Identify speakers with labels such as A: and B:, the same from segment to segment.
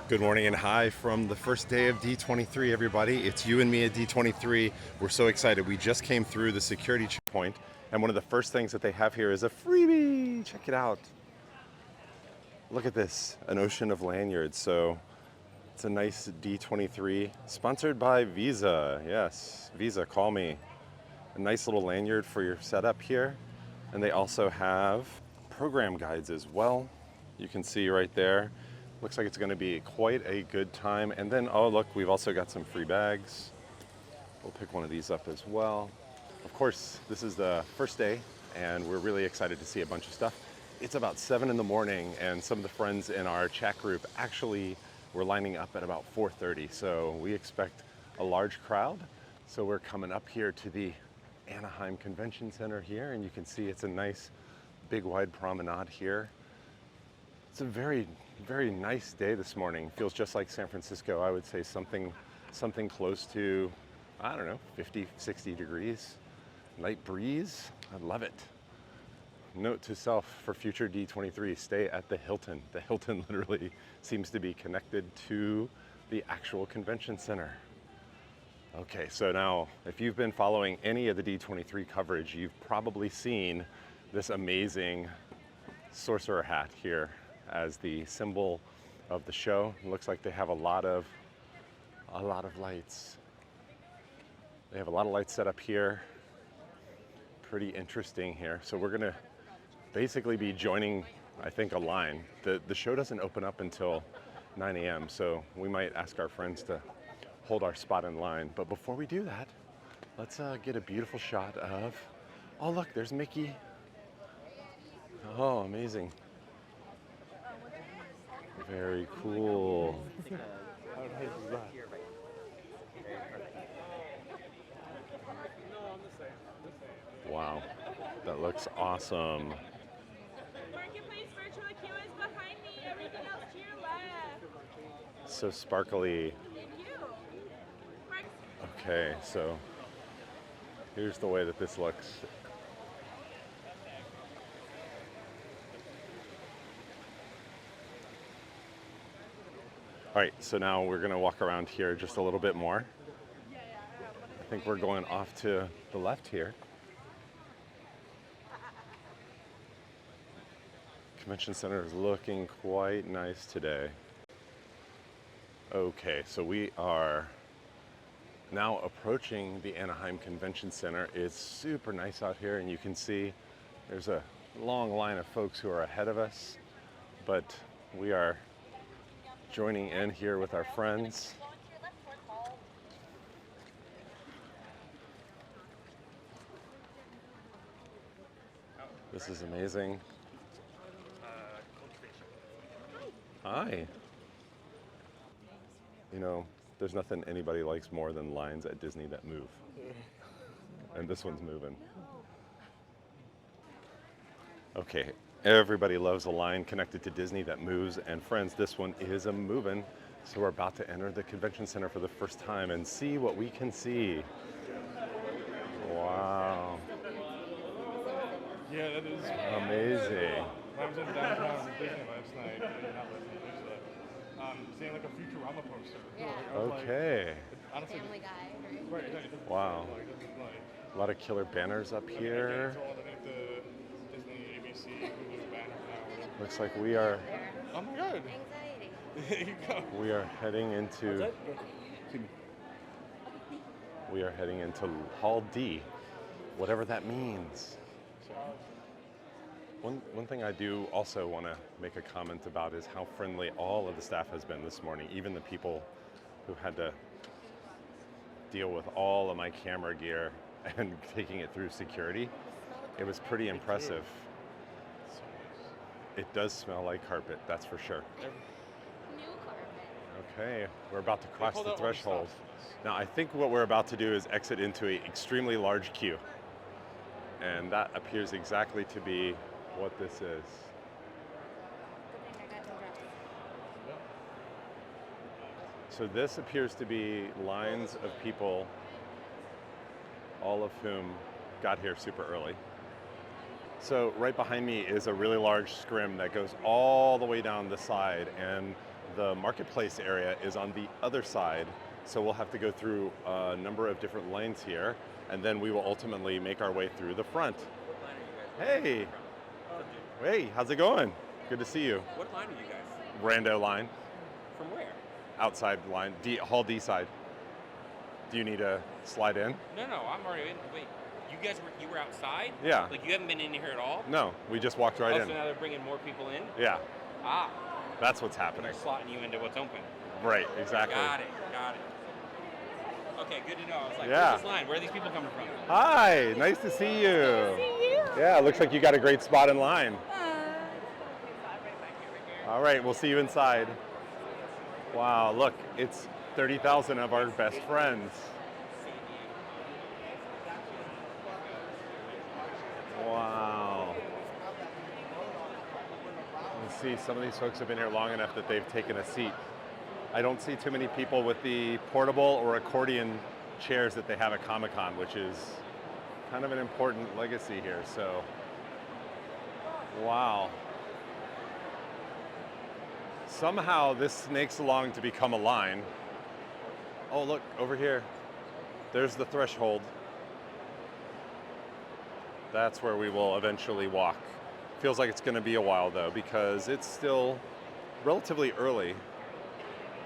A: Good morning and hi from the first day of D23, everybody. It's you and me at D23. We're so excited. We just came through the security checkpoint, and one of the first things that they have here is a freebie. Check it out. Look at this, an ocean of lanyards. So it's a nice D23, sponsored by Visa. Yes, Visa, call me. A nice little lanyard for your setup here. And they also have program guides as well. You can see right there. Looks like it's going to be quite a good time. And then, oh look, we've also got some free bags. We'll pick one of these up as well. Of course, this is the first day, and we're really excited to see a bunch of stuff. It's about 7 in the morning, and some of the friends in our chat group actually were lining up at about 4:30. So we expect a large crowd. So we're coming up here to the Anaheim Convention Center here, and you can see it's a nice big wide promenade here. It's a very, very nice day this morning. Feels just like San Francisco. I would say something close to, I don't know, 50, 60 degrees. Light breeze. I love it. Note to self for future D23, stay at the Hilton. The Hilton literally seems to be connected to the actual convention center. Okay, so now if you've been following any of the D23 coverage, you've probably seen this amazing sorcerer hat here as the symbol of the show. It looks like they have a lot of lights. They have a lot of lights set up here. Pretty interesting here. So we're gonna basically be joining, I think, a line. The show doesn't open up until 9 a.m. So we might ask our friends to hold our spot in line. But before we do that, let's get a beautiful shot of, oh look, there's Mickey. Oh, amazing. Very cool. Wow, that looks awesome.
B: Marketplace virtual queue is behind me. Everything else to your left.
A: So sparkly.
B: Thank you.
A: Okay, so here's the way that this looks. All right, so now we're gonna walk around here just a little bit more. I think we're going off to the left here. Convention Center is looking quite nice today. Okay, so we are now approaching the Anaheim Convention Center. It's super nice out here, and you can see there's a long line of folks who are ahead of us, but we are joining in here with our friends. This is amazing. Hi. You know, there's nothing anybody likes more than lines at Disney that move. And this one's moving. Okay, everybody loves a line connected to Disney that moves, and friends, this one is a moving. So we're about to enter the convention center for the first time and see what we can see. Wow.
C: Yeah, that is
A: amazing.
C: I was in downtown Disney last night, seeing like a Futurama poster.
D: Yeah.
A: Okay.
C: Honestly,
D: Family Guy, right?
C: right, it doesn't
A: Wow.
C: Like, it doesn't like,
A: A lot of killer banners up here.
C: it's all underneath the Disney, ABC, Hulu banner now.
A: Looks like we are
C: Oh my god.
D: Anxiety.
C: There you go.
A: we are heading into Hall D, whatever that means. One thing I do also want to make a comment about is how friendly all of the staff has been this morning, even the people who had to deal with all of my camera gear and taking it through security. It was pretty impressive. It does smell like carpet, that's for sure.
D: New carpet.
A: Okay, we're about to cross
C: pulled
A: the
C: out all the
A: threshold.
C: stops.
A: Now, I think what we're about to do is exit into an extremely large queue. And that appears exactly to be what this is.
D: Good thing I got no drops.
A: So this appears to be lines of people, all of whom got here super early. So right behind me is a really large scrim that goes all the way down the side, and the marketplace area is on the other side. So we'll have to go through a number of different lanes here, and then we will ultimately make our way through the front. Hey, hey, how's it going? Good to see you.
E: What line are you guys?
A: Rando line,
E: From where?
A: outside line, Hall D side. Do you need to slide in?
E: No, I'm already in. Wait, you were outside?
A: Yeah.
E: Like you haven't been in here at all?
A: No, we just walked right
E: Oh,
A: in.
E: so now they're bringing more people in?
A: Yeah,
E: Ah,
A: that's what's
E: and
A: happening.
E: they're slotting you into what's open.
A: Right, exactly.
E: Got it. Okay, good to know. I was like,
A: Yeah.
E: where's this line? Where are these people coming from?
A: Hi, nice to see you.
B: See you.
A: Yeah, looks like you got a great spot in line. All right, we'll see you inside. Wow, look, it's 30,000 of our best friends. Wow. Let's see, some of these folks have been here long enough that they've taken a seat. I don't see too many people with the portable or accordion chairs that they have at Comic-Con, which is kind of an important legacy here, so. Wow. Somehow this snakes along to become a line. Oh, look, over here. There's the threshold. That's where we will eventually walk. Feels like it's going to be a while though, because it's still relatively early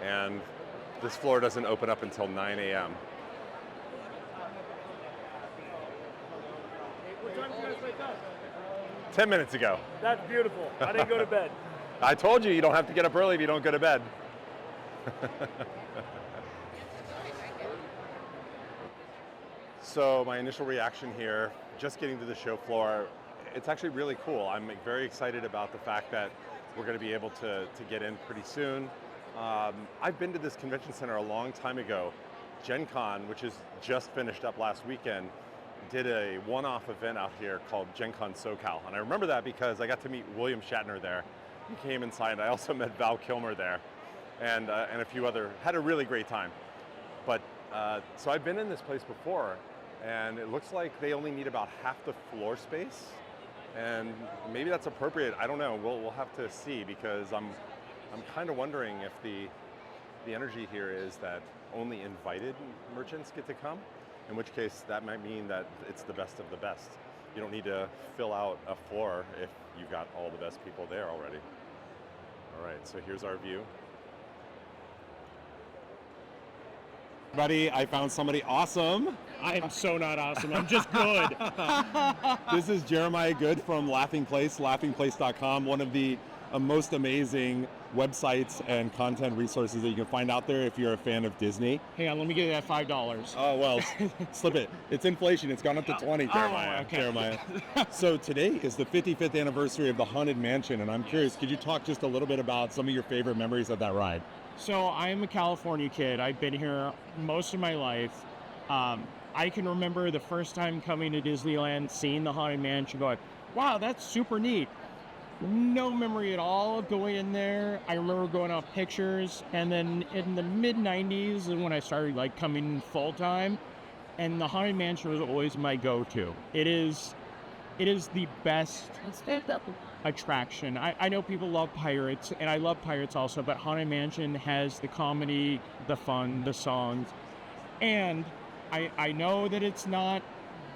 A: and this floor doesn't open up until 9 a.m.
F: What time did you guys wake up?
A: 10 minutes ago.
F: That's beautiful. I didn't go to bed.
A: I told you, you don't have to get up early if you don't go to bed. So my initial reaction here, just getting to the show floor, it's actually really cool. I'm very excited about the fact that we're going to be able to get in pretty soon. I've been to this convention center a long time ago. Gen Con, which is just finished up last weekend, did a one-off event out here called Gen Con SoCal. And I remember that because I got to meet William Shatner there. He came inside. I also met Val Kilmer there and a few other, had a really great time. But so I've been in this place before, and it looks like they only need about half the floor space. And maybe that's appropriate. I don't know. We'll have to see, because I'm kind of wondering if the energy here is that only invited merchants get to come, in which case that might mean that it's the best of the best. You don't need to fill out a floor if you've got all the best people there already. All right, so here's our view. Buddy, I found somebody awesome.
F: I am so not awesome. I'm just good.
A: This is Jeremiah Good from Laughing Place, laughingplace.com, one of the most amazing websites and content resources that you can find out there if you're a fan of Disney.
F: Hang on, let me get that $5.
A: Oh, well, slip it. It's inflation. It's gone up to 20, Jeremiah.
F: okay.
A: Jeremiah. So today is the 55th anniversary of the Haunted Mansion, and I'm curious, could you talk just a little bit about some of your favorite memories of that ride?
F: So I'm a California kid. I've been here most of my life. I can remember the first time coming to Disneyland, seeing the Haunted Mansion, going, wow, that's super neat. No memory at all of going in there. I remember going off pictures, and then in the mid-90s is when I started like coming full-time, and the Haunted Mansion was always my go-to. It is the best attraction. I know people love Pirates, and I love Pirates also, but Haunted Mansion has the comedy, the fun, the songs, and I know that it's not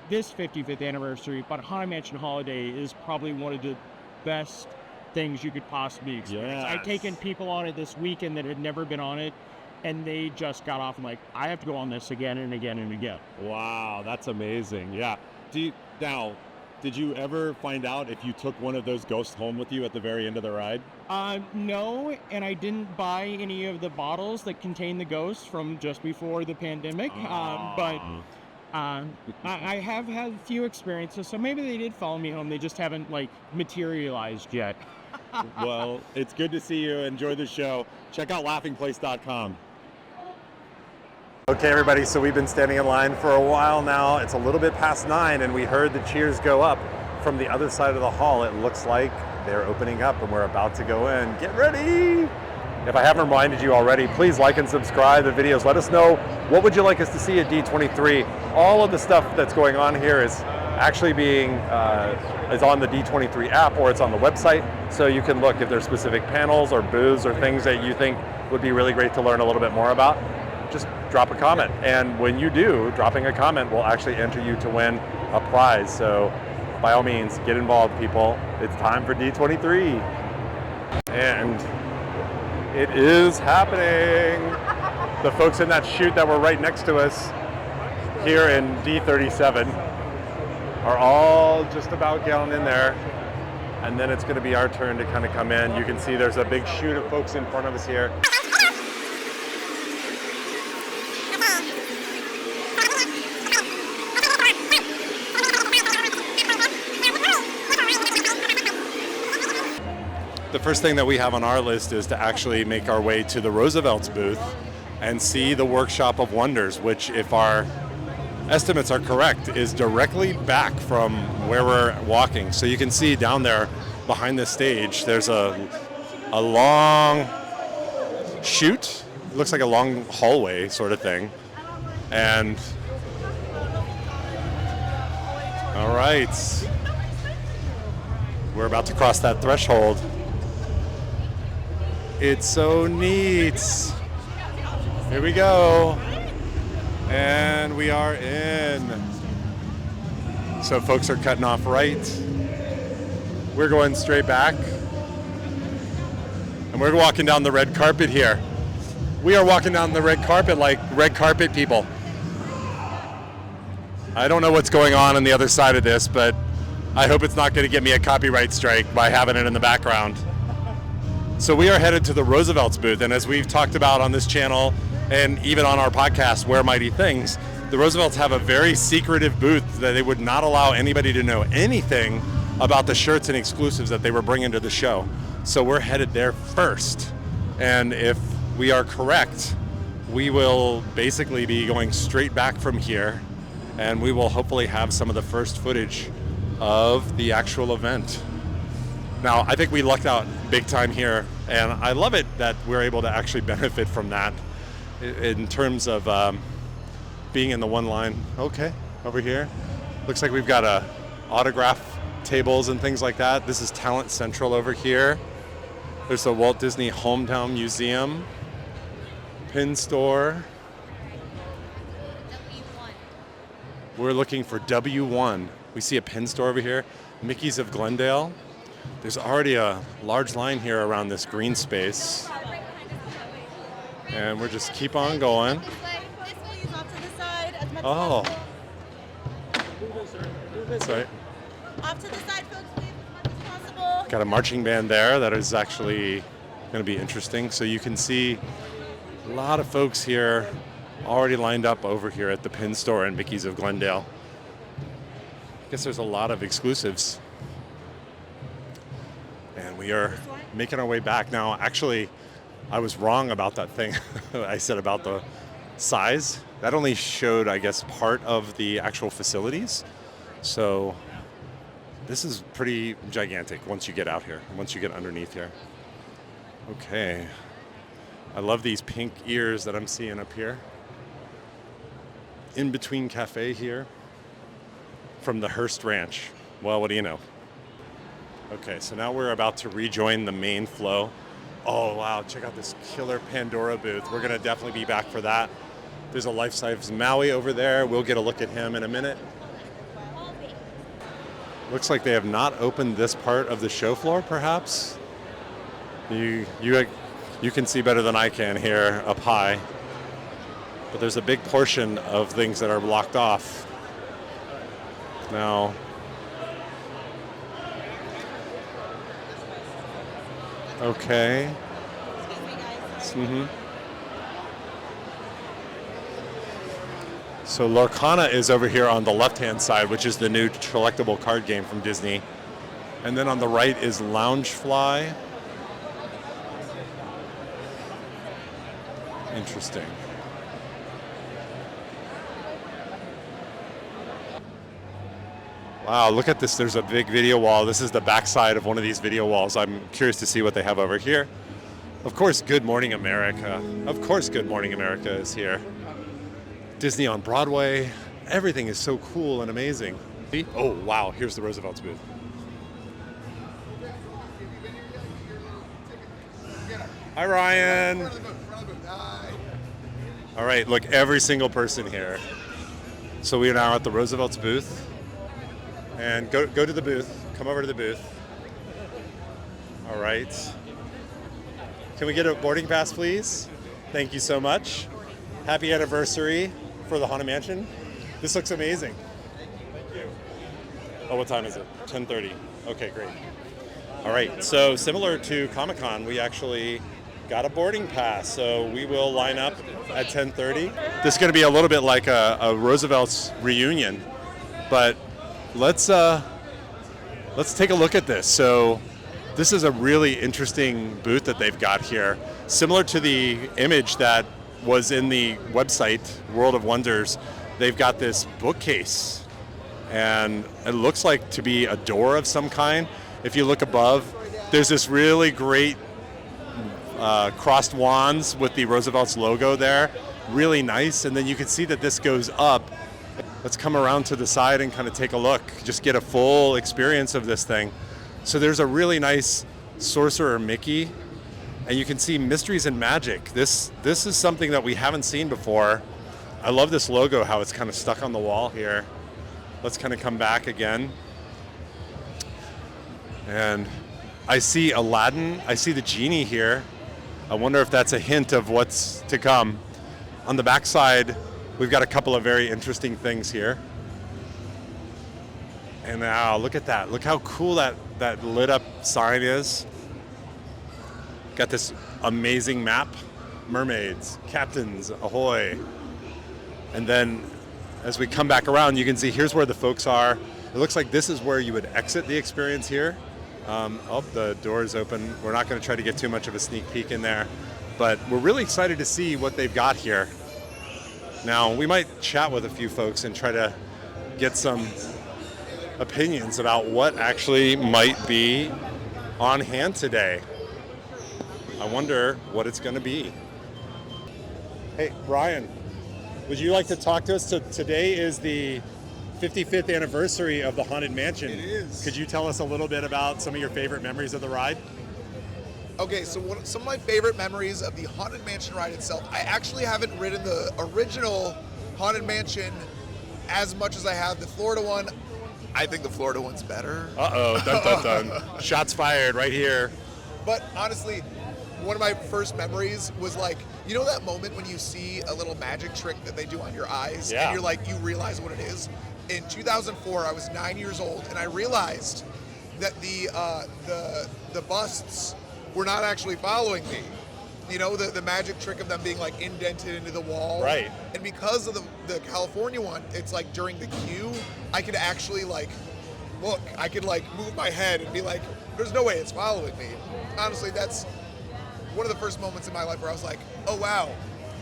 F: this 55th anniversary, but Haunted Mansion Holiday is probably one of the best things you could possibly experience.
A: Yes.
F: I've taken people on it this weekend that had never been on it, and they just got off and like, I have to go on this again and again and again.
A: Wow, that's amazing. Yeah. Did you ever find out if you took one of those ghosts home with you at the very end of the ride?
F: No, and I didn't buy any of the bottles that contain the ghosts from just before the pandemic, but I have had a few experiences, so maybe they did follow me home. They just haven't like materialized yet.
A: Well, it's good to see you. Enjoy the show. Check out laughingplace.com. Okay, everybody, so we've been standing in line for a while now. It's a little bit past 9, and we heard the cheers go up from the other side of the hall. It looks like they're opening up, and we're about to go in. Get ready! If I haven't reminded you already, please like and subscribe the videos. Let us know what would you like us to see at D23. All of the stuff that's going on here is actually being is on the D23 app, or it's on the website, so you can look if there's specific panels or booths or things that you think would be really great to learn a little bit more about. Just drop a comment, and when you do, dropping a comment will actually enter you to win a prize. So by all means, get involved, people. It's time for D23, and it is happening. The folks in that chute that were right next to us here in D37 are all just about getting in there, and then it's going to be our turn to kind of come in. You can see there's a big chute of folks in front of us here. The first thing that we have on our list is to actually make our way to the Roosevelts booth and see the Workshop of Wonders, which, if our estimates are correct, is directly back from where we're walking. So you can see down there behind the stage, there's a long chute. It looks like a long hallway sort of thing. And all right, we're about to cross that threshold. It's so neat. Here we go. And we are in. So folks are cutting off right. We're going straight back. And we're walking down the red carpet here. We are walking down the red carpet like red carpet people. I don't know what's going on the other side of this, but I hope it's not going to get me a copyright strike by having it in the background. So we are headed to the Roosevelts booth, and as we've talked about on this channel and even on our podcast, Where Mighty Things, the Roosevelts have a very secretive booth that they would not allow anybody to know anything about the shirts and exclusives that they were bringing to the show. So we're headed there first, and if we are correct, we will basically be going straight back from here, and we will hopefully have some of the first footage of the actual event. Now, I think we lucked out big time here, and I love it that we're able to actually benefit from that in terms of being in the one line. Okay, over here. Looks like we've got autograph tables and things like that. This is Talent Central over here. There's the Walt Disney Hometown Museum, pin store.
D: W1.
A: We're looking for W1. We see a pin store over here, Mickey's of Glendale. There's already a large line here around this green space. And we're just keep on going.
D: This way is off to the side as much
A: Oh,
D: as possible.
A: sorry.
D: Off to the side, folks, please, as much as possible.
A: Got a marching band there that is actually going to be interesting. So you can see a lot of folks here already lined up over here at the pin store in Mickey's of Glendale. I guess there's a lot of exclusives. And we are making our way back now. Actually, I was wrong about that thing I said about the size. That only showed, I guess, part of the actual facilities. So this is pretty gigantic once you get out here, once you get underneath here. Okay. I love these pink ears that I'm seeing up here. In Between Cafe here from the Hearst Ranch. Well, what do you know? Okay, so now we're about to rejoin the main flow. Oh, wow, check out this killer Pandora booth. We're gonna definitely be back for that. There's a life-size Maui over there. We'll get a look at him in a minute. Looks like they have not opened this part of the show floor, perhaps. You can see better than I can here up high. But there's a big portion of things that are blocked off. Now, okay. So Lorcana is over here on the left-hand side, which is the new collectible card game from Disney. And then on the right is Loungefly. Interesting. Wow, look at this. There's a big video wall. This is the backside of one of these video walls. I'm curious to see what they have over here. Of course, Good Morning America. Of course, Good Morning America is here. Disney on Broadway. Everything is so cool and amazing. Oh, wow, here's the Roosevelts booth. Hi, Ryan. All right, look, every single person here. So we are now at the Roosevelts booth. And go to the booth. Come over to the booth. All right. Can we get a boarding pass, please? Thank you so much. Happy anniversary for the Haunted Mansion. This looks amazing. Thank you. Oh, what time is it? 10:30. Okay, great. All right, so similar to Comic-Con, we actually got a boarding pass, so we will line up at 10:30. This is going to be a little bit like a Roosevelt's reunion, but let's take a look at this. So this is a really interesting booth that they've got here, similar to the image that was in the website World of Wonders. They've got this bookcase, and it looks like to be a door of some kind. If you look above, there's this really great crossed wands with the Roosevelt's logo there. Really nice. And then you can see that this goes up. Let's come around to the side and kind of take a look. Just get a full experience of this thing. So there's a really nice Sorcerer Mickey. And you can see Mysteries and Magic. This is something that we haven't seen before. I love this logo, how it's kind of stuck on the wall here. Let's kind of come back again. And I see Aladdin. I see the genie here. I wonder if that's a hint of what's to come. On the back side, we've got a couple of very interesting things here. And now look at that. Look how cool that lit up sign is. Got this amazing map. Mermaids, captains, ahoy. And then as we come back around, you can see here's where the folks are. It looks like this is where you would exit the experience here. Oh, the door is open. We're not going to try to get too much of a sneak peek in there, but we're really excited to see what they've got here. Now, we might chat with a few folks and try to get some opinions about what actually might be on hand today. I wonder what it's going to be. Hey, Brian, would you like to talk to us? So today is the 55th anniversary of the Haunted Mansion.
G: It is.
A: Could you tell us a little bit about some of your favorite memories of the ride?
G: Okay, so some of my favorite memories of the Haunted Mansion ride itself, I actually haven't ridden the original Haunted Mansion as much as I have the Florida one. I think the Florida one's better.
A: Uh-oh, dun dun dun. Shots fired right here.
G: But honestly, one of my first memories was like, you know that moment when you see a little magic trick that they do on your eyes,
A: Yeah.
G: and you're like, you realize what it is? In 2004, I was 9 years old, and I realized that the busts were not actually following me. You know, the magic trick of them being like indented into the wall.
A: Right.
G: And because of the California one, it's like during the queue, I could actually like look, I could like move my head and be like, there's no way it's following me. Honestly, that's one of the first moments in my life where I was like, oh wow,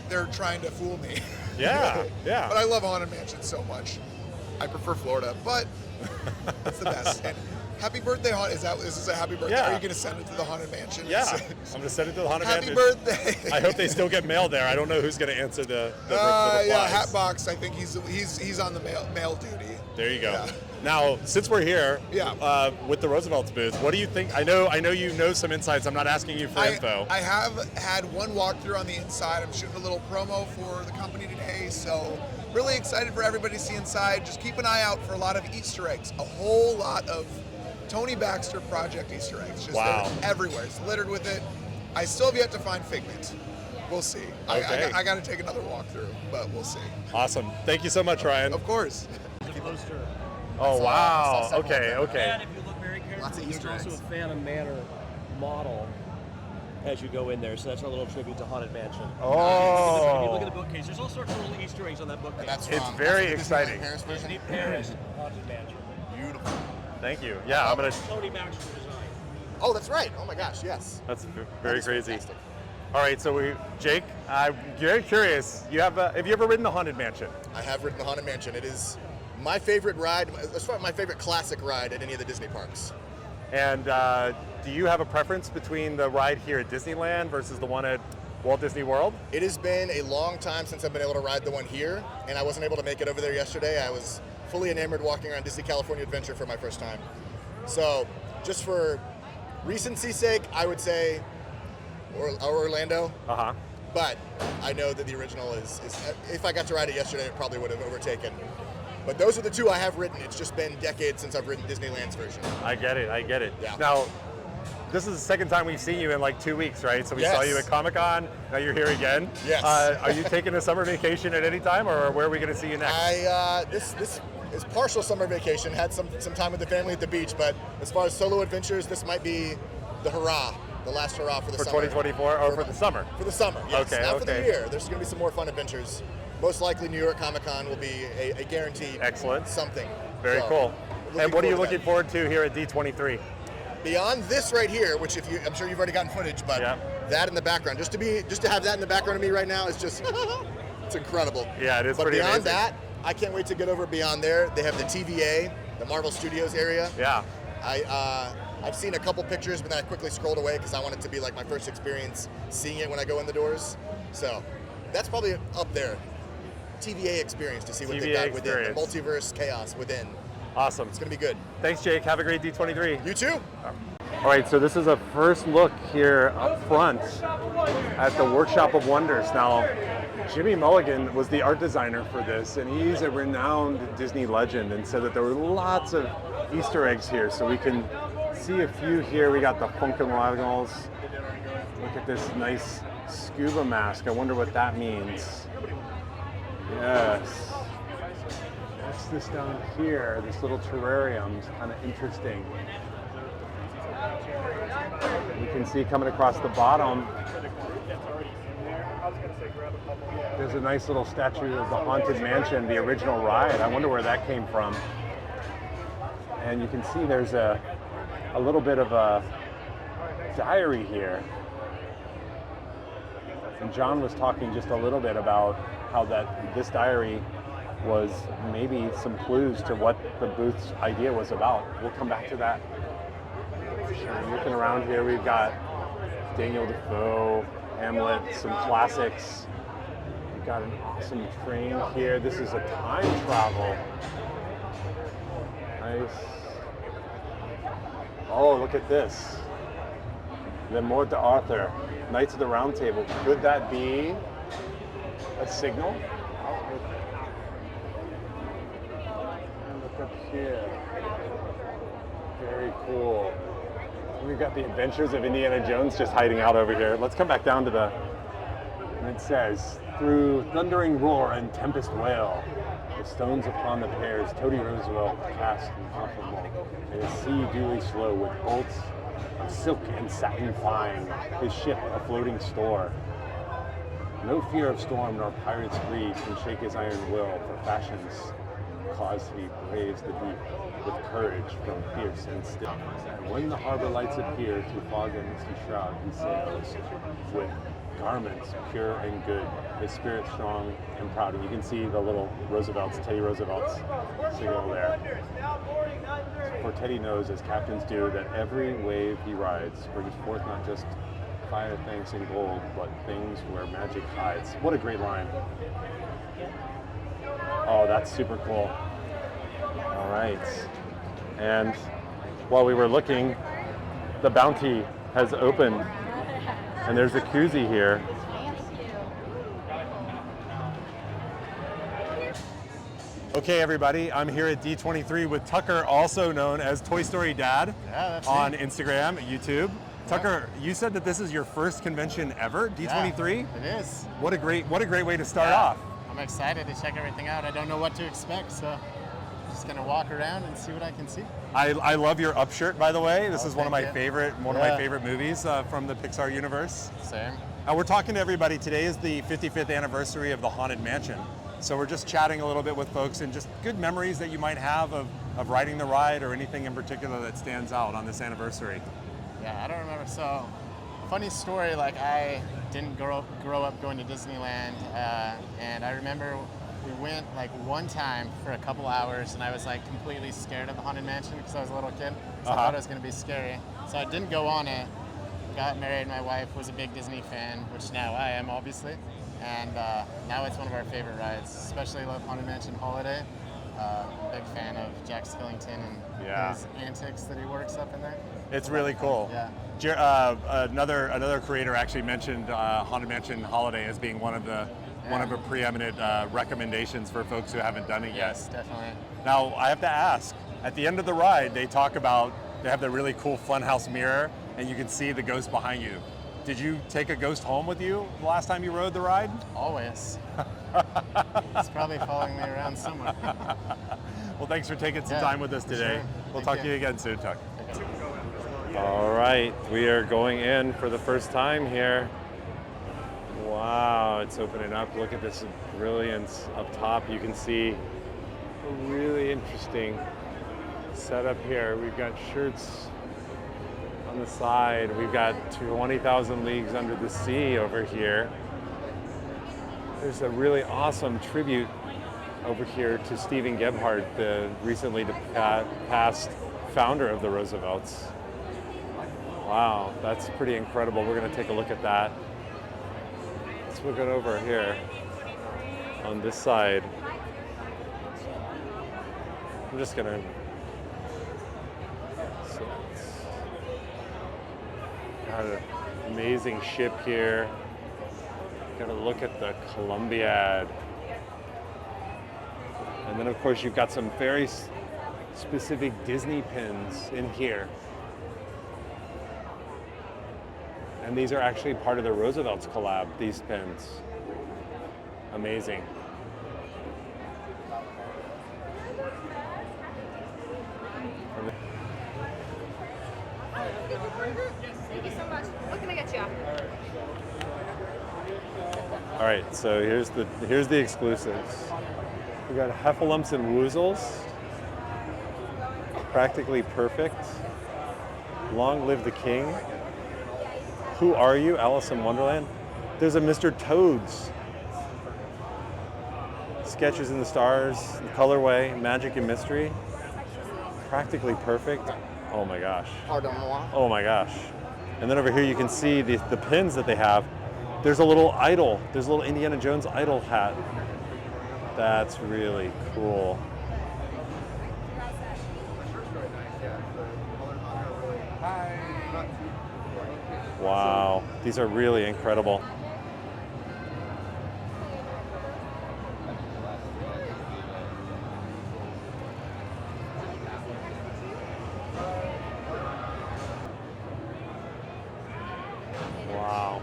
G: they're trying to fool me.
A: Yeah, yeah.
G: But I love Haunted Mansion so much. I prefer Florida, but it's the best. And happy birthday, Haunted. Is this a happy birthday?
A: Yeah.
G: Are you going to send it to the Haunted Mansion?
A: Yeah, I'm going to send it to the Haunted
G: Happy
A: Mansion.
G: birthday.
A: I hope they still get mail there. I don't know who's going to answer the
G: Yeah,
A: replies.
G: Hatbox. I think he's on the mail duty.
A: There you go.
G: Yeah.
A: Now, since we're here,
G: Yeah.
A: With the Roosevelt's booth, what do you think? I know you know some insights. I'm not asking you for info.
G: I have had one walkthrough on the inside. I'm shooting a little promo for the company today, so really excited for everybody to see inside. Just keep an eye out for a lot of Easter eggs. A whole lot of Tony Baxter Project Easter eggs. Just
A: Wow.
G: they're everywhere. It's littered with it. I still have yet to find Figment. We'll see.
A: Okay.
G: I got to take another walkthrough, but we'll see.
A: Awesome. Thank you so much, Ryan.
G: Of course.
A: Oh, wow. Okay.
E: And if you look very carefully,
G: Lots of
E: there's
G: Easter
E: also
G: eggs.
E: a Phantom Manor model as you go in there. So that's our little tribute to Haunted Mansion. If you look
A: Oh,
E: at the bookcase, there's all sorts of little Easter eggs on that bookcase.
A: it's very exciting.
E: Disney Paris Haunted Mansion.
G: Beautiful.
A: Thank you. Yeah, I'm gonna.
E: Tony Baxter design.
G: Oh, that's right. Oh my gosh, yes.
A: That's very
G: is
A: crazy.
G: fantastic.
A: All right, so Jake, I'm very curious. Have you ever ridden the Haunted Mansion?
H: I have ridden the Haunted Mansion. It is my favorite ride, as far as my favorite classic ride at any of the Disney parks.
A: And do you have a preference between the ride here at Disneyland versus the one at Walt Disney World?
H: It has been a long time since I've been able to ride the one here, and I wasn't able to make it over there yesterday. I was fully enamored walking around Disney California Adventure for my first time. So just for recency's sake, I would say Orlando.
A: Uh-huh.
H: But I know that the original is if I got to ride it yesterday, it probably would have overtaken. But those are the two I have ridden. It's just been decades since I've ridden Disneyland's version.
A: I get it.
H: Yeah.
A: Now, this is the second time we've seen you in like 2 weeks, right? So we saw you at Comic-Con. Now you're here again.
H: Yes.
A: Are you taking a summer vacation at any time, or where are we going to see you next?
H: This is partial summer vacation. Had some time with the family at the beach, but as far as solo adventures, this might be the last hurrah for the
A: for
H: summer.
A: 2024 or for the summer?
H: For the summer, yes.
A: Okay,
H: Not for the
A: okay.
H: year. There's going to be some more fun adventures. Most likely New York Comic Con will be a guaranteed
A: Excellent.
H: something.
A: Very
H: So,
A: cool. And what are you
H: forward to
A: looking forward to here at D23?
H: Beyond this right here, which I'm sure you've already gotten footage, but
A: Yeah.
H: that in the background, just to have that in the background of me right now is just it's incredible.
A: Yeah, it is
H: But
A: pretty
H: beyond
A: amazing.
H: that, I can't wait to get over beyond there. They have the TVA, the Marvel Studios area.
A: Yeah.
H: I've seen a couple pictures, but then I quickly scrolled away because I want it to be like my first experience seeing it when I go in the doors. So that's probably up there. TVA experience to see what they
A: TVA
H: got within the
A: experience.
H: multiverse chaos within.
A: Awesome.
H: It's gonna be good.
A: Thanks, Jake. Have a great D23.
H: You too.
A: All right, so this is a first look here up front at the Workshop of Wonders. Now, Jimmy Mulligan was the art designer for this, and he's a renowned Disney legend, and said that there were lots of Easter eggs here. So we can see a few here. We got the Funkenwagels. Look at this nice scuba mask. I wonder what that means. Yes. What's this down here? This little terrarium is kind of interesting. You can see coming across the bottom, there's a nice little statue of the Haunted Mansion, the original ride. I wonder where that came from. And you can see there's a little bit of a diary here. And John was talking just a little bit about how this diary was maybe some clues to what the booth's idea was about. We'll come back to that. Looking around here, we've got Daniel Defoe, Hamlet, some classics. We've got an awesome train here. This is a time travel. Nice. Oh, look at this. The Morte d'Arthur, Knights of the Round Table. Could that be a signal? Look up here. Very cool. We've got the Adventures of Indiana Jones just hiding out over here. Let's come back down to and it says, through thundering roar and tempest wail, the stones upon the pairs, Toady Roosevelt cast in awful mold, and his sea duly slow with bolts of silk and satin fine, his ship a floating store. No fear of storm nor pirate's greed can shake his iron will, for fashion's cause he braves the deep with courage from fierce and still. And when the harbor lights appear through fog and misty shroud, he sails with garments pure and good, his spirit strong and proud. And you can see the little Roosevelts, Teddy Roosevelt's signal there. For Teddy knows, as captains do, that every wave he rides brings forth not just fire, thanks, and gold, but things where magic hides. What a great line. Oh, that's super cool. All right. And while we were looking, the Bounty has opened, and there's a koozie here. Okay, everybody, I'm here at D23 with Tucker, also known as Toy Story Dad, on Instagram, YouTube. Tucker, you said that this is your first convention ever, D23?
I: It is.
A: What a great way to start off.
I: I'm excited to check everything out. I don't know what to expect, so I'm just gonna walk around and see what I can see.
A: I love your up shirt, by the way. This is one of my
I: thank you.
A: favorite movies from the Pixar universe.
I: Same.
A: We're talking to everybody. Today is the 55th anniversary of the Haunted Mansion. So we're just chatting a little bit with folks and just good memories that you might have of riding the ride or anything in particular that stands out on this anniversary.
I: Yeah, I don't remember. So, funny story, like I didn't grow up going to Disneyland, and I remember we went like one time for a couple hours, and I was like completely scared of the Haunted Mansion because I was a little kid, so I thought it was gonna be scary. So I didn't go on it. Got married, my wife was a big Disney fan, which now I am, obviously. And now it's one of our favorite rides, especially love Haunted Mansion Holiday. Big fan of Jack Skillington and
J: Yeah.
I: his antics that he works up in there.
J: It's really cool.
I: Yeah.
J: Another creator actually mentioned Haunted Mansion Holiday as being one of her preeminent recommendations for folks who haven't done it
I: Yes,
J: yet.
I: definitely.
J: Now I have to ask, at the end of the ride, they have the really cool funhouse mirror, and you can see the ghost behind you. Did you take a ghost home with you the last time you rode the ride?
I: Always. It's probably following me around somewhere.
J: Well, thanks for taking some
I: Yeah,
J: time with us
I: for
J: today.
I: sure.
J: We'll
I: Thank
J: talk
I: you.
J: to you again soon, Tuck.
A: All right, we are going in for the first time here. Wow, it's opening up. Look at this brilliance up top. You can see a really interesting setup here. We've got shirts on the side. We've got 20,000 Leagues Under the Sea over here. There's a really awesome tribute over here to Stephen Gebhardt, the recently passed founder of the Roosevelts. Wow, that's pretty incredible. We're going to take a look at that. Let's look it over here on this side. I'm just going to. Got an amazing ship here. Got to look at the Columbiad. And then, of course, you've got some very specific Disney pins in here. And these are actually part of the Roosevelts collab, these pins. Amazing.
D: Thank you so much. What can I get you?
A: All right, so here's the exclusives. We got Heffalumps and Woozles. Practically Perfect. Long Live the King. Who Are You? Alice in Wonderland. There's a Mr. Toads. Sketches in the Stars, The Colorway, Magic and Mystery. Practically Perfect. Oh my gosh.
H: Pardon moi.
A: Oh my gosh. And then over here you can see the pins that they have. There's a little idol. There's a little Indiana Jones idol hat. That's really cool. Wow, these are really incredible. Wow.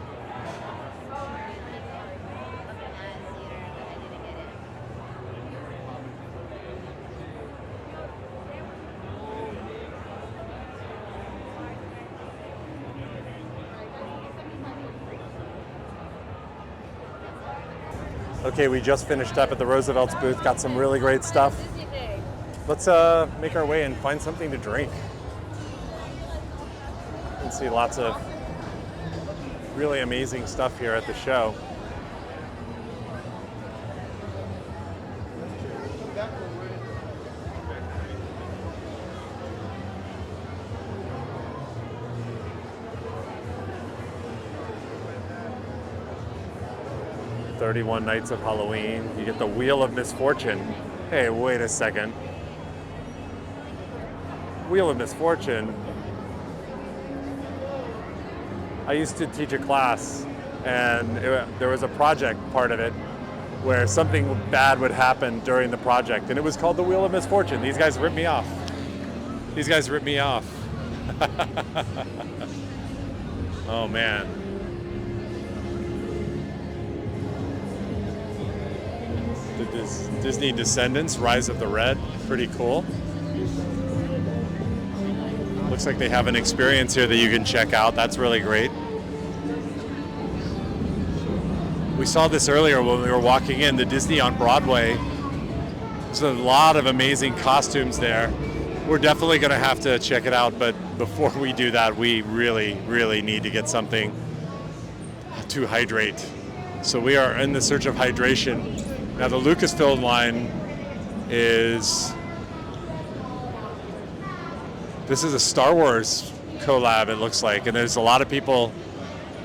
A: Okay, we just finished up at the Roosevelts booth, got some really great stuff. Let's make our way and find something to drink. You can see lots of really amazing stuff here at the show. "31 Nights of Halloween." You get the Wheel of Misfortune. Hey, wait a second. Wheel of Misfortune. I used to teach a class, and there was a project part of it where something bad would happen during the project, and it was called the Wheel of Misfortune. These guys ripped me off. These guys ripped me off. Oh man. The Disney Descendants, Rise of the Red, pretty cool. Looks like they have an experience here that you can check out. That's really great. We saw this earlier when we were walking in, the Disney on Broadway. There's a lot of amazing costumes there. We're definitely going to have to check it out, but before we do that, we really, really need to get something to hydrate. So we are in the search of hydration. Now the Lucasfilm line is, this is a Star Wars collab, it looks like, and there's a lot of people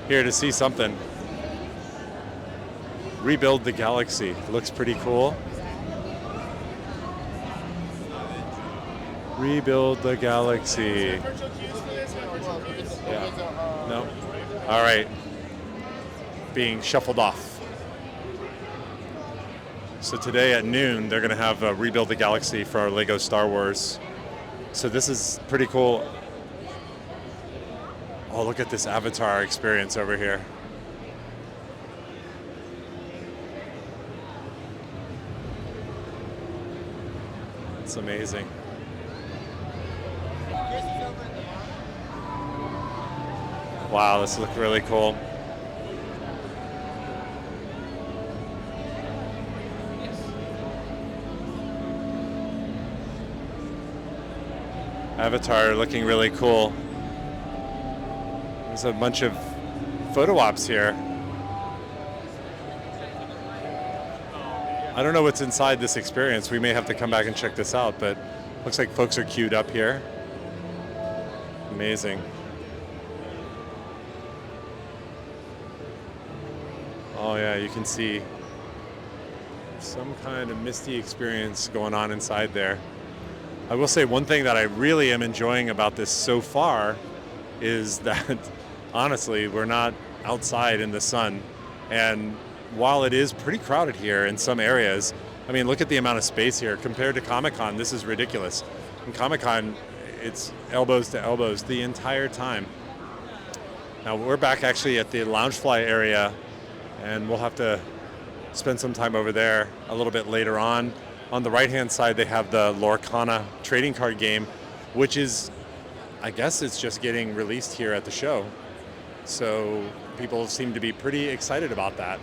A: here to see something. Rebuild the Galaxy, looks pretty cool.
J: Rebuild the galaxy.
C: Virtual queues for this one?
J: Yeah. No. All right. Being shuffled off. So today at noon, they're going to have Rebuild the Galaxy for our Lego Star Wars. So this is pretty cool. Oh, look at this Avatar experience over here. It's amazing. Wow, this looks really cool. Avatar looking really cool. There's a bunch of photo ops here. I don't know what's inside this experience. We may have to come back and check this out, but looks like folks are queued up here. Amazing. Oh yeah, you can see some kind of misty experience going on inside there. I will say one thing that I really am enjoying about this so far is that honestly, we're not outside in the sun. And while it is pretty crowded here in some areas, I mean, look at the amount of space here. Compared to Comic-Con, this is ridiculous. In Comic-Con, it's elbows to elbows the entire time. Now we're back actually at the Loungefly area, and we'll have to spend some time over there a little bit later on. On the right-hand side, they have the Lorcana trading card game, which is, I guess it's just getting released here at the show. So people seem to be pretty excited about that.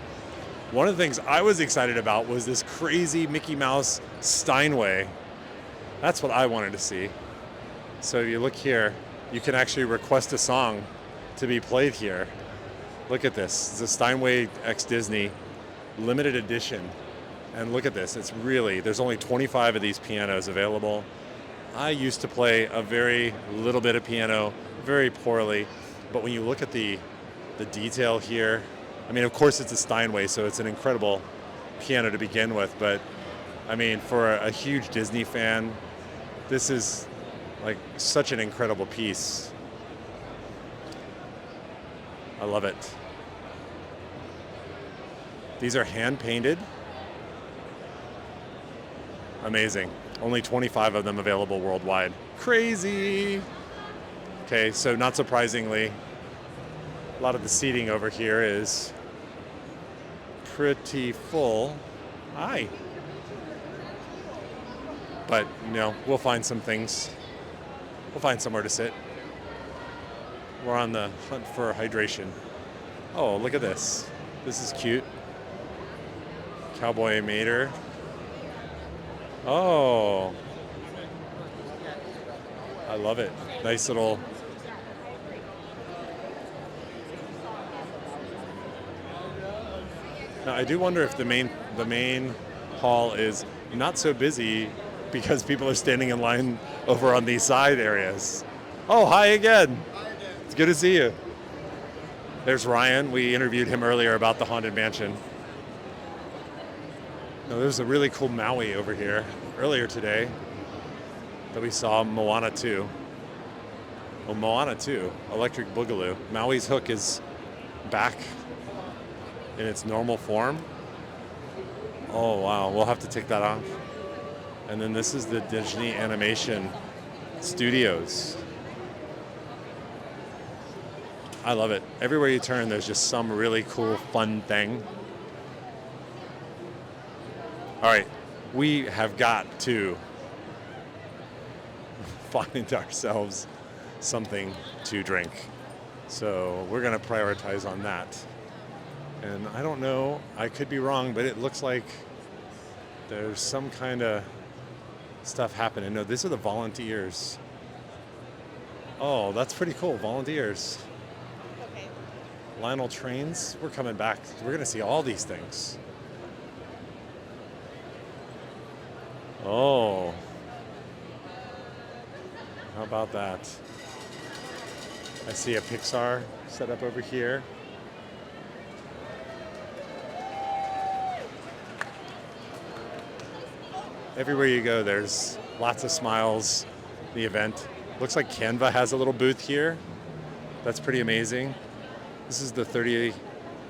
J: One of the things I was excited about was this crazy Mickey Mouse Steinway. That's what I wanted to see. So if you look here, you can actually request a song to be played here. Look at this. It's a Steinway X Disney limited edition. And look at this. It's really, there's only 25 of these pianos available. I used to play a very little bit of piano, very poorly. But when you look at the detail here, I mean, of course it's a Steinway, so it's an incredible piano to begin with. But I mean, for a huge Disney fan, this is like such an incredible piece. I love it. These are hand painted. Amazing. Only 25 of them available worldwide. Crazy. Okay, so not surprisingly, a lot of the seating over here is pretty full. Hi. But, you know, we'll find some things. We'll find somewhere to sit. We're on the hunt for hydration. Oh, look at this. This is cute. Cowboy Mater. Oh, I love it. Nice little. Now I do wonder if the main hall is not so busy because people are standing in line over on these side areas. Oh, hi again. It's good to see you. There's Ryan. We interviewed him earlier about the Haunted Mansion. Now, there's a really cool Maui over here earlier today that we saw, Moana 2. Oh, Moana 2, Electric Boogaloo. Maui's hook is back in its normal form. Oh, wow, we'll have to take that off. And then this is the Disney Animation Studios. I love it. Everywhere you turn, there's just some really cool, fun thing. All right, we have got to find ourselves something to drink. So we're gonna prioritize on that. And I don't know, I could be wrong, but it looks like there's some kind of stuff happening. No, these are the volunteers. Oh, that's pretty cool, volunteers.
D: Okay.
J: Lionel Trains, we're coming back. We're gonna see all these things. Oh, how about that? I see a Pixar set up over here. Everywhere you go, there's lots of smiles, the event. Looks like Canva has a little booth here. That's pretty amazing. This is the 30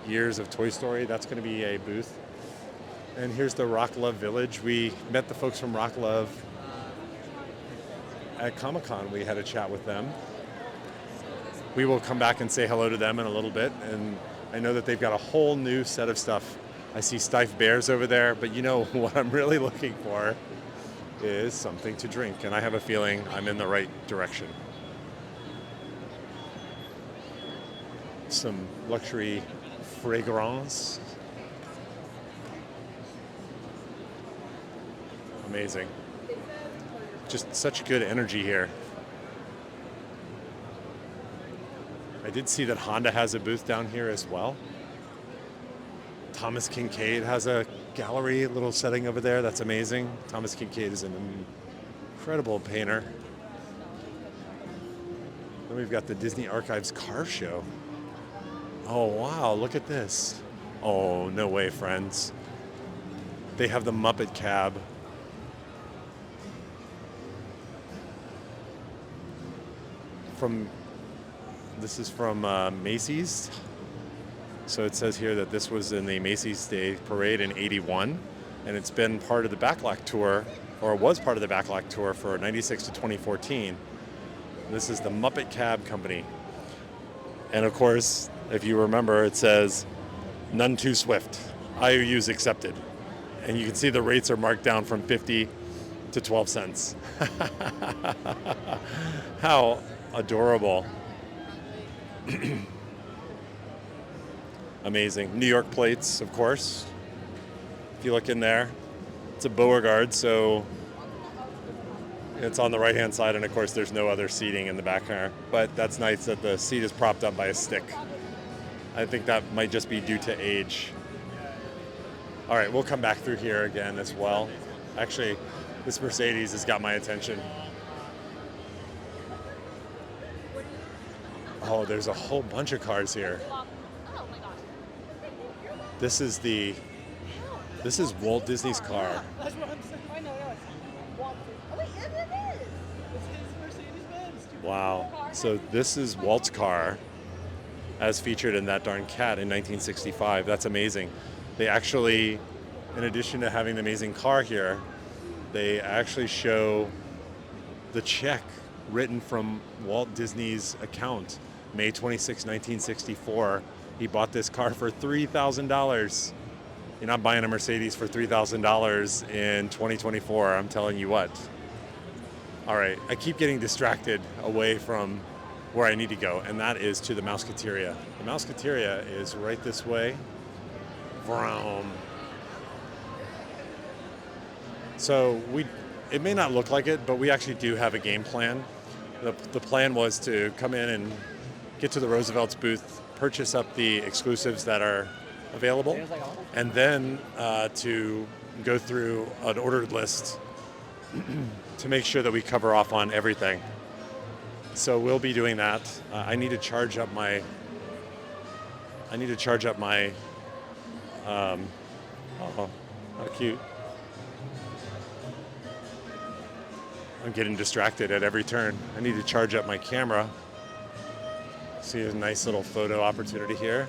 J: years of Toy Story. That's going to be a booth. And here's the Rock Love Village. We met the folks from Rock Love at Comic-Con. We had a chat with them. We will come back and say hello to them in a little bit. And I know that they've got a whole new set of stuff. I see Steiff Bears over there, but you know what I'm really looking for is something to drink. And I have a feeling I'm in the right direction. Some luxury fragrance. Amazing. Just such good energy here. I did see that Honda has a booth down here as well. Thomas Kincaid has a gallery, little setting over there. That's amazing. Thomas Kincaid is an incredible painter. Then we've got the Disney Archives car show. Oh, wow, look at this. Oh, no way, friends. They have the Muppet Cab. This is from Macy's. So it says here that this was in the Macy's Day Parade in '81, and it's been part of the Backlack Tour, or was part of the Backlack Tour for '96 to 2014. This is the Muppet Cab Company. And of course, if you remember, it says, none too swift, IOUs accepted. And you can see the rates are marked down from 50 to 12 cents. How adorable. Amazing. New York plates, of course. If you look in there, it's a Beauregard, so it's on the right-hand side, and of course there's no other seating in the back there. But that's nice that the seat is propped up by a stick. I think that might just be due to age. All right, we'll come back through here again as well. Actually, this Mercedes has got my attention. Oh, there's a whole bunch of cars here. This is Walt Disney's car.
E: That's what I'm saying. I know. Oh, wait, yes, it is. This is Mercedes-Benz.
J: Wow. So this is Walt's car as featured in That Darn Cat in 1965. That's amazing. They actually, in addition to having the amazing car here, they actually show the check written from Walt Disney's account, May 26, 1964. He bought this car for $3,000. You're not buying a Mercedes for $3,000 in 2024, I'm telling you what. All right, I keep getting distracted away from where I need to go, and that is to the Mouseketeria. The Mouseketeria is right this way. Vroom. So it may not look like it, but we actually do have a game plan. The plan was to come in and get to the Roosevelts booth, purchase up the exclusives that are available, and then to go through an ordered list to make sure that we cover off on everything. So we'll be doing that. I need to charge up my. Oh, how cute! I'm getting distracted at every turn. I need to charge up my camera. See a nice little photo opportunity here.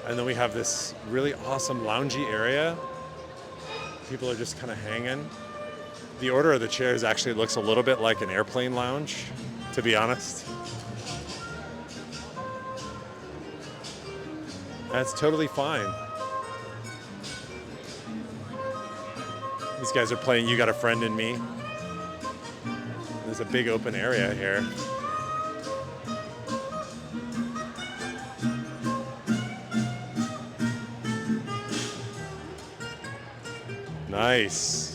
J: And then we have this really awesome loungy area. People are just kind of hanging. The order of the chairs actually looks a little bit like an airplane lounge, to be honest. That's totally fine. These guys are playing You Got a Friend in Me. There's a big open area here. Nice.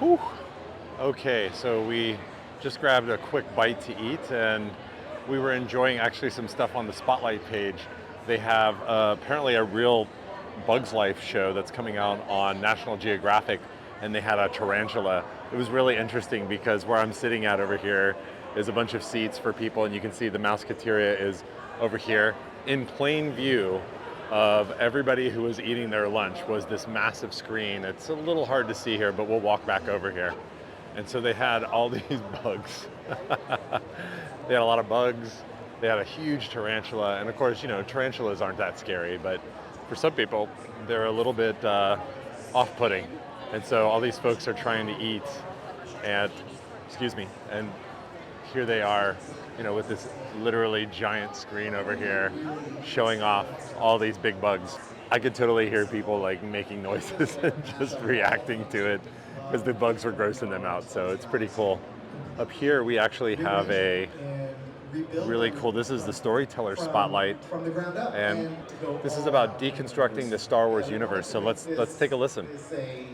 J: Whew. Okay, so we just grabbed a quick bite to eat, and we were enjoying actually some stuff on the Spotlight page. They have apparently a real Bugs Life show that's coming out on National Geographic, and they had a tarantula. It was really interesting because where I'm sitting at over here is a bunch of seats for people, and you can see the Mouseketeria is over here. In plain view
A: of everybody who was eating their lunch was this massive screen. It's a little hard to see here, but we'll walk back over here. And so they had all these bugs. They had a lot of bugs. They had a huge tarantula. And of course, you know, tarantulas aren't that scary, but for some people, they're a little bit off-putting. And so all these folks are trying to eat and, and here they are, you know, with this literally giant screen over here showing off all these big bugs. I could totally hear people like making noises and just reacting to it because the bugs were grossing them out. So it's pretty cool. Up here, we actually have a really cool, this is the Storyteller Spotlight. And this is about deconstructing the Star Wars universe. So let's take a listen.
K: It's a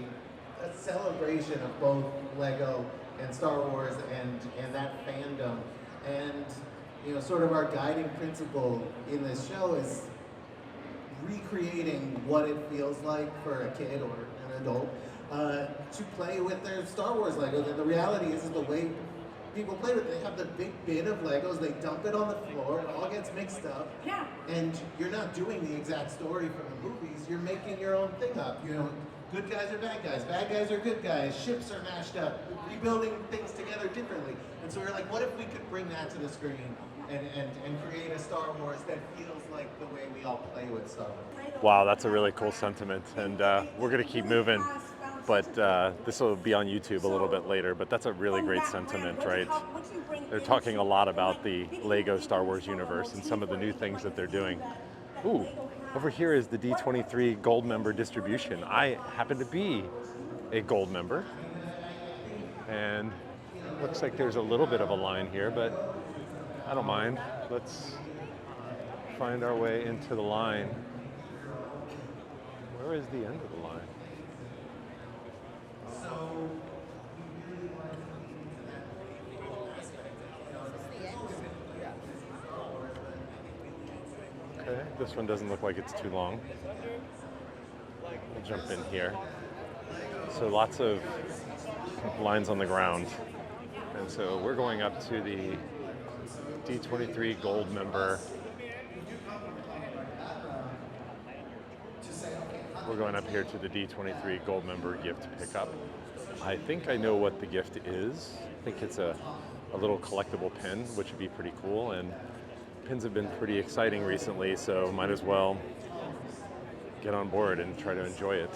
K: celebration of both Lego and Star Wars and that fandom. And you know, sort of our guiding principle in this show is recreating what it feels like for a kid or an adult to play with their Star Wars Legos. And the reality is the way people play with it, they have the big bin of Legos, they dump it on the floor, it all gets mixed up.
B: Yeah.
K: And you're not doing the exact story from the movies, you're making your own thing up. You know, good guys are bad guys are good guys, ships are mashed up, rebuilding things together differently. And so we're like, what if we could bring that to the screen and create a Star Wars that feels like the way we all play with Star Wars?
A: Wow, that's a really cool sentiment. And we're going to keep moving, but this will be on YouTube a little bit later, but that's a really great sentiment, right? They're talking a lot about the Lego Star Wars universe and some of the new things that they're doing. Ooh, over here is the D23 Gold member distribution. I happen to be a Gold member, and looks like there's a little bit of a line here, but I don't mind. Let's find our way into the line. Where is the end of the line? Okay, this one doesn't look like it's too long. We'll jump in here. So lots of lines on the ground. And so we're going up to the D23 Gold member. We're going up here to the D23 Gold member gift pickup. I think I know what the gift is. I think it's a little collectible pin, which would be pretty cool. And pins have been pretty exciting recently, so might as well get on board and try to enjoy it.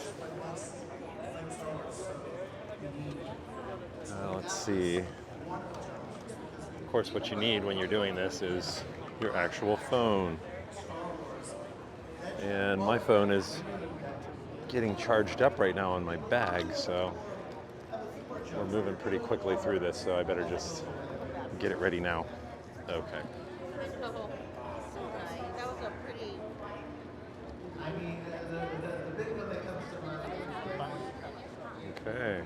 A: Let's see. Of course, what you need when you're doing this is your actual phone. And my phone is getting charged up right now on my bag, so we're moving pretty quickly through this, so I better just get it ready now. Okay.
D: That was a pretty...
K: I mean, the big one that comes to mind.
A: Okay.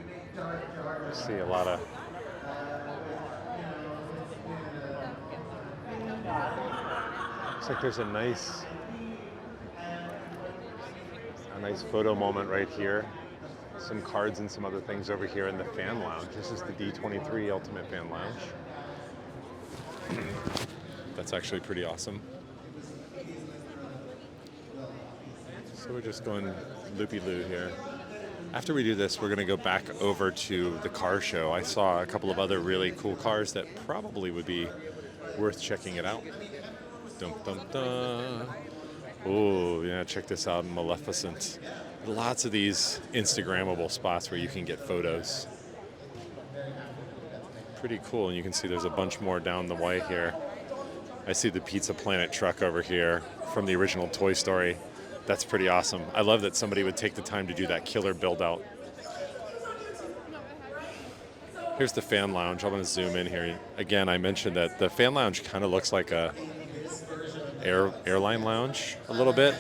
A: See a lot of... Looks like there's a nice photo moment right here. Some cards and some other things over here in the fan lounge. This is the D23 Ultimate Fan Lounge. That's actually pretty awesome. So we're just going loopy-loo here. After we do this, we're going to go back over to the car show. I saw a couple of other really cool cars that probably would be worth checking it out. Dum dum dum. Oh, yeah, check this out, Maleficent. Lots of these Instagrammable spots where you can get photos. Pretty cool, and you can see there's a bunch more down the way here. I see the Pizza Planet truck over here from the original Toy Story. That's pretty awesome. I love that somebody would take the time to do that killer build out. Here's the fan lounge. I'm going to zoom in here. Again, I mentioned that the fan lounge kind of looks like a airline lounge a little bit.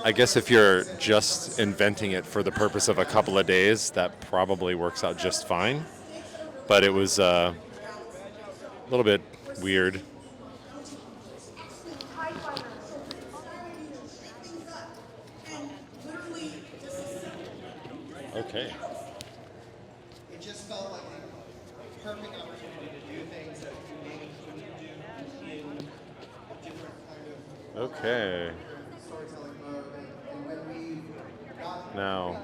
A: I guess if you're just inventing it for the purpose of a couple of days, that probably works out just fine. But it was a little bit weird. Okay.
K: It just felt like a perfect opportunity to do things that we maybe couldn't do in different kind of
A: Okay.
K: stories
A: Now,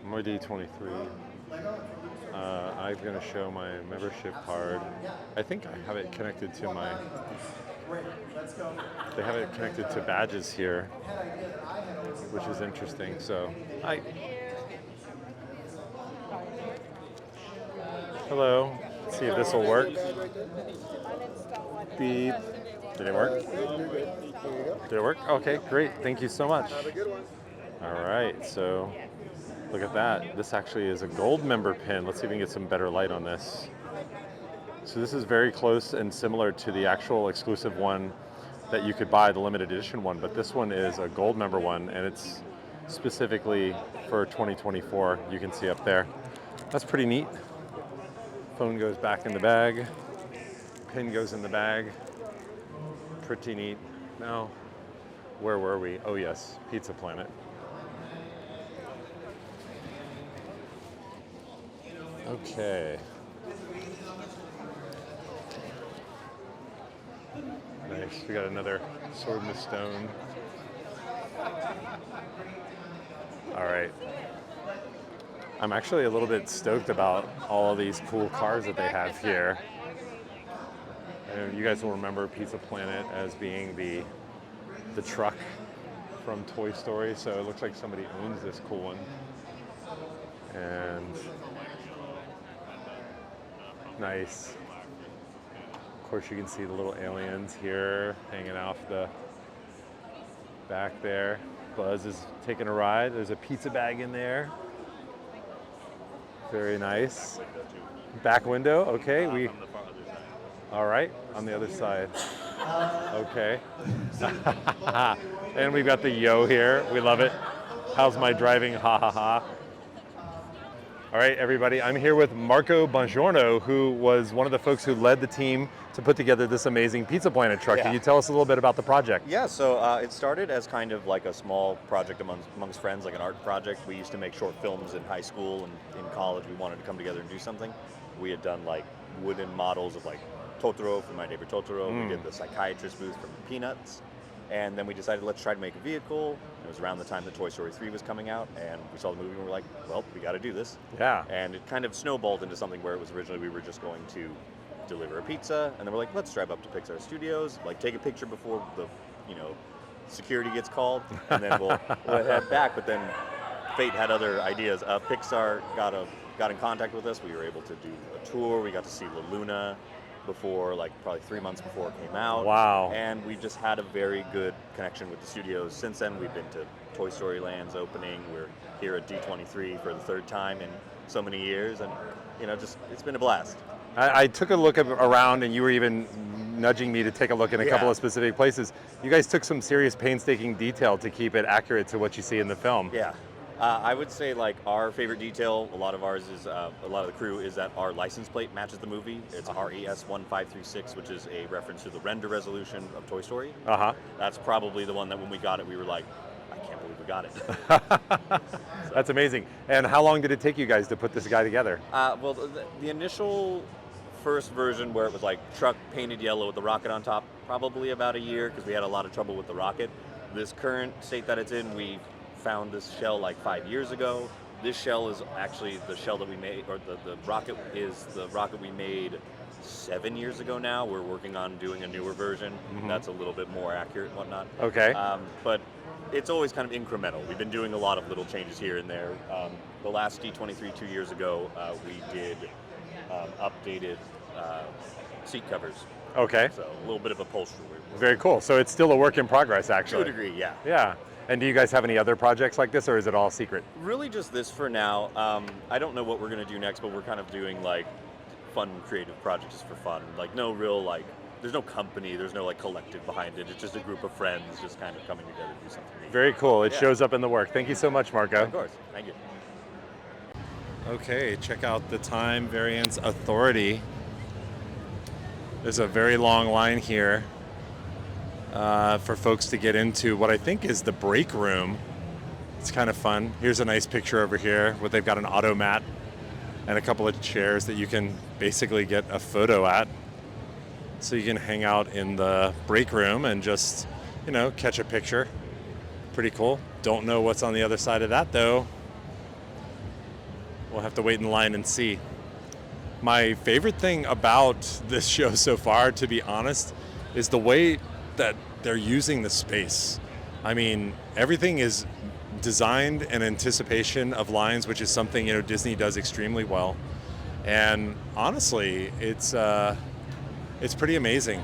A: my D23. I'm going to show my membership card. I think I have it connected to my. They have it connected to badges here, which is interesting. So, hi. Hello. Let's see if this will work. Beep. Did it work? Did it work? Okay, great. Thank you so much.
C: Have a good one.
A: All right, so look at that. This actually is a gold member pin. Let's see if we can get some better light on this. So this is very close and similar to the actual exclusive one that you could buy, the limited edition one, but this one is a gold member one, and it's specifically for 2024. You can see up there. That's pretty neat. Phone goes back in the bag. Pin goes in the bag. Pretty neat. Now, where were we? Oh yes, Pizza Planet. Okay. Nice. We got another Sword in the Stone. All right. I'm actually a little bit stoked about all of these cool cars that they have here. And you guys will remember Pizza Planet as being the truck from Toy Story. So it looks like somebody owns this cool one. And nice. Of course, you can see the little aliens here hanging off the back there. Buzz is taking a ride. There's a pizza bag in there. Very nice. Back window, okay. All right, on the other side. Okay. And we've got the yo here. We love it. How's my driving? Ha ha ha. All right, everybody, I'm here with Marco Bongiorno, who was one of the folks who led the team to put together this amazing Pizza Planet truck.
L: Yeah.
A: Can you tell us a little bit about the project?
L: Yeah, so it started as kind of like a small project amongst friends, like an art project. We used to make short films in high school, and in college we wanted to come together and do something. We had done like wooden models of like Totoro from My Neighbor Totoro. We did the psychiatrist booth from Peanuts. And then we decided, let's try to make a vehicle. It was around the time that Toy Story 3 was coming out, and we saw the movie and we were like, well, we got to do this.
A: Yeah.
L: And it kind of snowballed into something where it was originally we were just going to deliver a pizza, and then we're like, let's drive up to Pixar Studios, like take a picture before the, security gets called, and then we'll head back. But then fate had other ideas. Pixar got in contact with us. We were able to do a tour. We got to see La Luna before, like probably 3 months before it came out.
A: Wow.
L: And we just had a very good connection with the studios. Since then, we've been to Toy Story Land's opening. We're here at D23 for the third time in so many years, and it's been a blast.
A: I took a look around, and you were even nudging me to take a look in a couple of specific places. You guys took some serious painstaking detail to keep it accurate to what you see in the film.
L: Yeah. I would say like our favorite detail, a lot of ours is, a lot of the crew, is that our license plate matches the movie. It's RES1536, which is a reference to the render resolution of Toy Story.
A: Uh-huh.
L: That's probably the one that when we got it, we were like, I can't believe we got it.
A: That's amazing. And how long did it take you guys to put this guy together?
L: Well, the initial first version where it was like truck painted yellow with the rocket on top, probably about a year, because we had a lot of trouble with the rocket. This current state that it's in, we found this shell like 5 years ago. This shell is actually the shell that we made, or the rocket is the rocket we made 7 years ago now. We're working on doing a newer version that's a little bit more accurate and whatnot.
A: Okay.
L: But it's always kind of incremental. We've been doing a lot of little changes here and there. The last D23 2 years ago, we did updated seat covers.
A: Okay.
L: So a little bit of upholstery.
A: Very cool. So it's still a work in progress, actually.
L: To a degree, yeah.
A: Yeah. And do you guys have any other projects like this, or is it all secret?
L: Really just this for now. I don't know what we're going to do next, but we're kind of doing like fun creative projects just for fun. Like no real there's no company, there's no like collective behind it. It's just a group of friends just kind of coming together to do something neat.
A: Very cool. It shows up in the work. Thank you so much, Marco.
L: Of course. Thank you.
A: Okay, check out the Time Variance Authority. There's a very long line here for folks to get into what I think is the break room. It's kind of fun. Here's a nice picture over here where they've got an automat and a couple of chairs that you can basically get a photo at. So you can hang out in the break room and just, catch a picture. Pretty cool. Don't know what's on the other side of that though.
J: we'll have to wait in line and see. My favorite thing about this show so far, to be honest, is the way that they're using the space. I mean, everything is designed in anticipation of lines, which is something, you know, Disney does extremely well. And honestly, it's pretty amazing.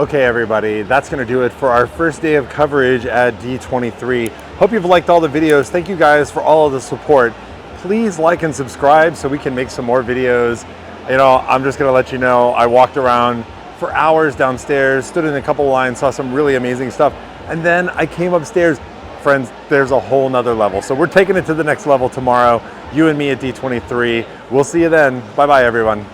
A: Okay, everybody, that's going to do it for our first day of coverage at D23. Hope you've liked all the videos. Thank you guys for all of the support. Please like and subscribe so we can make some more videos. You know, I'm just going to let you know, I walked around for hours downstairs, stood in a couple lines, saw some really amazing stuff, and then I came upstairs. Friends, there's a whole nother level. So we're taking it to the next level tomorrow, you and me at D23. We'll see you then. Bye-bye, everyone.